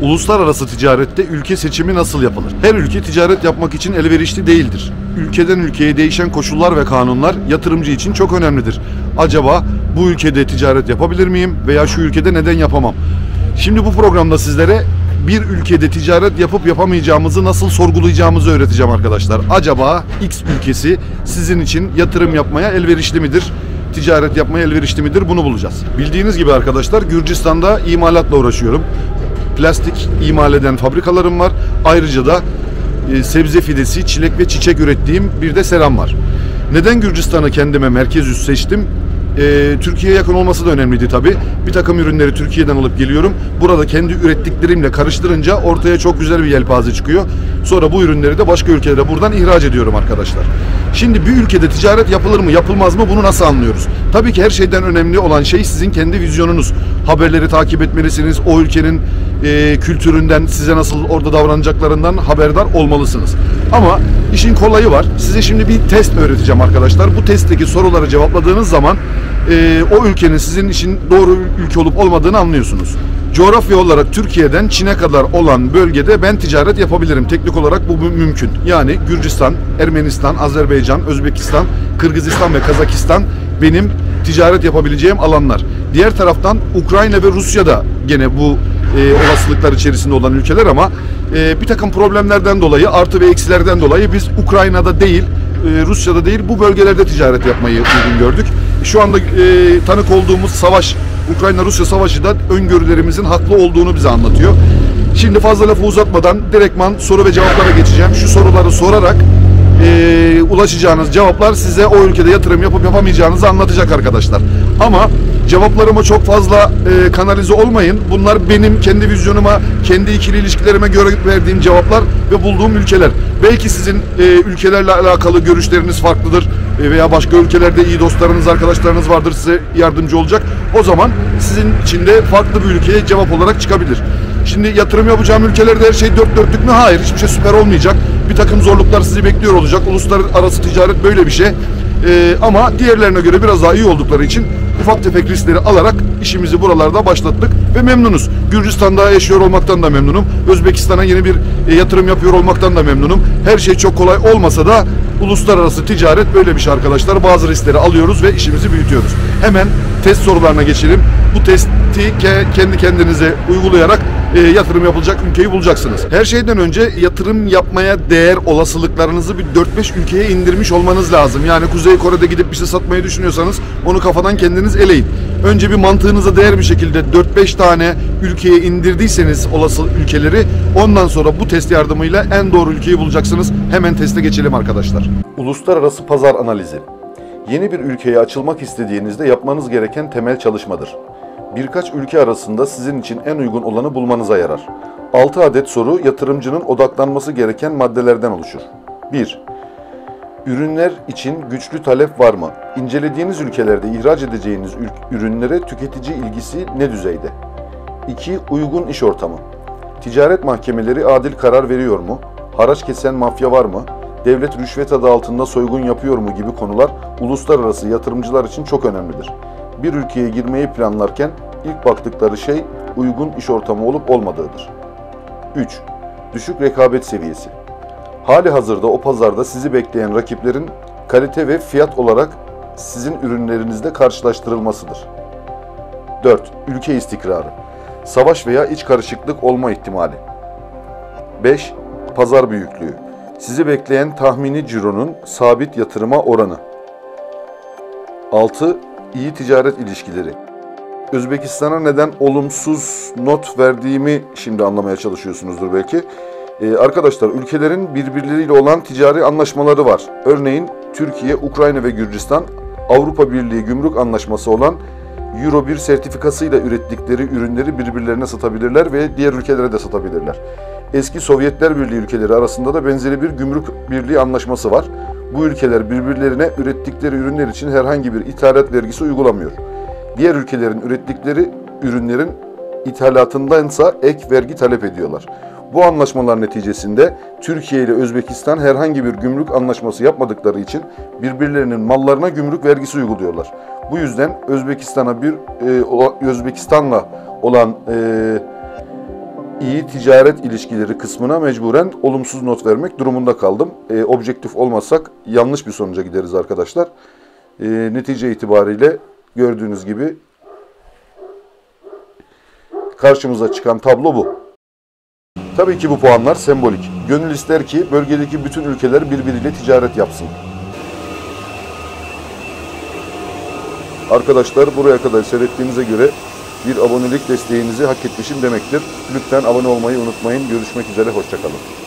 Uluslararası ticarette ülke seçimi nasıl yapılır? Her ülke ticaret yapmak için elverişli değildir. Ülkeden ülkeye değişen koşullar ve kanunlar yatırımcı için çok önemlidir. Acaba bu ülkede ticaret yapabilir miyim veya şu ülkede neden yapamam? Şimdi bu programda sizlere bir ülkede ticaret yapıp yapamayacağımızı nasıl sorgulayacağımızı öğreteceğim arkadaşlar. Acaba X ülkesi sizin için yatırım yapmaya elverişli midir? Ticaret yapmaya elverişli midir? Bunu bulacağız. Bildiğiniz gibi arkadaşlar Gürcistan'da imalatla uğraşıyorum. Plastik imal eden fabrikalarım var. Ayrıca da sebze fidesi, çilek ve çiçek ürettiğim bir de seram var. Neden Gürcistan'ı kendime merkez üs seçtim? Türkiye'ye yakın olması da önemliydi tabii. Bir takım ürünleri Türkiye'den alıp geliyorum. Burada kendi ürettiklerimle karıştırınca ortaya çok güzel bir yelpaze çıkıyor. Sonra bu ürünleri de başka ülkelere buradan ihraç ediyorum arkadaşlar. Şimdi bir ülkede ticaret yapılır mı, yapılmaz mı bunu nasıl anlıyoruz? Tabii ki her şeyden önemli olan şey sizin kendi vizyonunuz. Haberleri takip etmelisiniz. O ülkenin kültüründen, size nasıl orada davranacaklarından haberdar olmalısınız. Ama işin kolayı var. Size şimdi bir test öğreteceğim arkadaşlar. Bu testteki soruları cevapladığınız zaman o ülkenin sizin için doğru ülke olup olmadığını anlıyorsunuz. Coğrafya olarak Türkiye'den Çin'e kadar olan bölgede ben ticaret yapabilirim. Teknik olarak bu mümkün. Yani Gürcistan, Ermenistan, Azerbaycan, Özbekistan, Kırgızistan ve Kazakistan benim ticaret yapabileceğim alanlar. Diğer taraftan Ukrayna ve Rusya da gene bu olasılıklar içerisinde olan ülkeler ama bir takım problemlerden dolayı, artı ve eksilerden dolayı biz Ukrayna'da değil, Rusya'da değil bu bölgelerde ticaret yapmayı uygun gördük. Şu anda tanık olduğumuz savaş, Ukrayna-Rusya savaşı da öngörülerimizin haklı olduğunu bize anlatıyor. Şimdi fazla lafı uzatmadan direktman soru ve cevaplara geçeceğim. Şu soruları sorarak ulaşacağınız cevaplar size o ülkede yatırım yapıp yapamayacağınızı anlatacak arkadaşlar. Ama cevaplarıma çok fazla kanalize olmayın. Bunlar benim kendi vizyonuma, kendi ikili ilişkilerime göre verdiğim cevaplar ve bulduğum ülkeler. Belki sizin ülkelerle alakalı görüşleriniz farklıdır veya başka ülkelerde iyi dostlarınız, arkadaşlarınız vardır size yardımcı olacak. O zaman sizin için de farklı bir ülkeye cevap olarak çıkabilir. Şimdi yatırım yapacağım ülkelerde her şey dört dörtlük mü? Hayır, hiçbir şey süper olmayacak. Bir takım zorluklar sizi bekliyor olacak. Uluslararası ticaret böyle bir şey. Ama diğerlerine göre biraz daha iyi oldukları için ufak tefek riskleri alarak işimizi buralarda başlattık ve memnunuz. Gürcistan'da yaşıyor olmaktan da memnunum. Özbekistan'a yeni bir yatırım yapıyor olmaktan da memnunum. Her şey çok kolay olmasa da uluslararası ticaret böyle bir şey arkadaşlar. Bazı riskleri alıyoruz ve işimizi büyütüyoruz. Hemen test sorularına geçelim. Bu testi kendi kendinize uygulayarak yatırım yapılacak ülkeyi bulacaksınız. Her şeyden önce yatırım yapmaya değer olasılıklarınızı bir 4-5 ülkeye indirmiş olmanız lazım. Yani Kuzey Kore'de gidip bir şey satmayı düşünüyorsanız onu kafadan kendiniz eleyin. Önce bir mantığınıza değer bir şekilde 4-5 tane ülkeye indirdiyseniz olası ülkeleri, ondan sonra bu test yardımıyla en doğru ülkeyi bulacaksınız. Hemen teste geçelim arkadaşlar. Uluslararası pazar analizi. Yeni bir ülkeye açılmak istediğinizde yapmanız gereken temel çalışmadır. Birkaç ülke arasında sizin için en uygun olanı bulmanıza yarar. 6 adet soru yatırımcının odaklanması gereken maddelerden oluşur. 1. Ürünler için güçlü talep var mı? İncelediğiniz ülkelerde ihraç edeceğiniz ürünlere tüketici ilgisi ne düzeyde? 2. Uygun iş ortamı. Ticaret mahkemeleri adil karar veriyor mu? Haraç kesen mafya var mı? Devlet rüşvet adı altında soygun yapıyor mu gibi konular uluslararası yatırımcılar için çok önemlidir. Bir ülkeye girmeyi planlarken ilk baktıkları şey uygun iş ortamı olup olmadığıdır. 3. Düşük rekabet seviyesi. Hali hazırda o pazarda sizi bekleyen rakiplerin kalite ve fiyat olarak sizin ürünlerinizle karşılaştırılmasıdır. 4. Ülke istikrarı. Savaş veya iç karışıklık olma ihtimali. 5. Pazar büyüklüğü. Sizi bekleyen tahmini cironun sabit yatırıma oranı. 6. İyi ticaret ilişkileri. Özbekistan'a neden olumsuz not verdiğimi şimdi anlamaya çalışıyorsunuzdur belki. Arkadaşlar ülkelerin birbirleriyle olan ticari anlaşmaları var. Örneğin Türkiye, Ukrayna ve Gürcistan Avrupa Birliği gümrük anlaşması olan Euro 1 sertifikasıyla ürettikleri ürünleri birbirlerine satabilirler ve diğer ülkelere de satabilirler. Eski Sovyetler Birliği ülkeleri arasında da benzeri bir gümrük birliği anlaşması var. Bu ülkeler birbirlerine ürettikleri ürünler için herhangi bir ithalat vergisi uygulamıyor. Diğer ülkelerin ürettikleri ürünlerin ithalatındansa ek vergi talep ediyorlar. Bu anlaşmalar neticesinde Türkiye ile Özbekistan herhangi bir gümrük anlaşması yapmadıkları için birbirlerinin mallarına gümrük vergisi uyguluyorlar. Bu yüzden Özbekistan'la olan iyi ticaret ilişkileri kısmına mecburen olumsuz not vermek durumunda kaldım. Objektif olmazsak yanlış bir sonuca gideriz arkadaşlar. Netice itibariyle gördüğünüz gibi karşımıza çıkan tablo bu. Tabii ki bu puanlar sembolik. Gönül ister ki bölgedeki bütün ülkeler birbiriyle ticaret yapsın. Arkadaşlar, buraya kadar seyrettiğinize göre bir abonelik desteğinizi hak etmişim demektir. Lütfen abone olmayı unutmayın. Görüşmek üzere, hoşça kalın.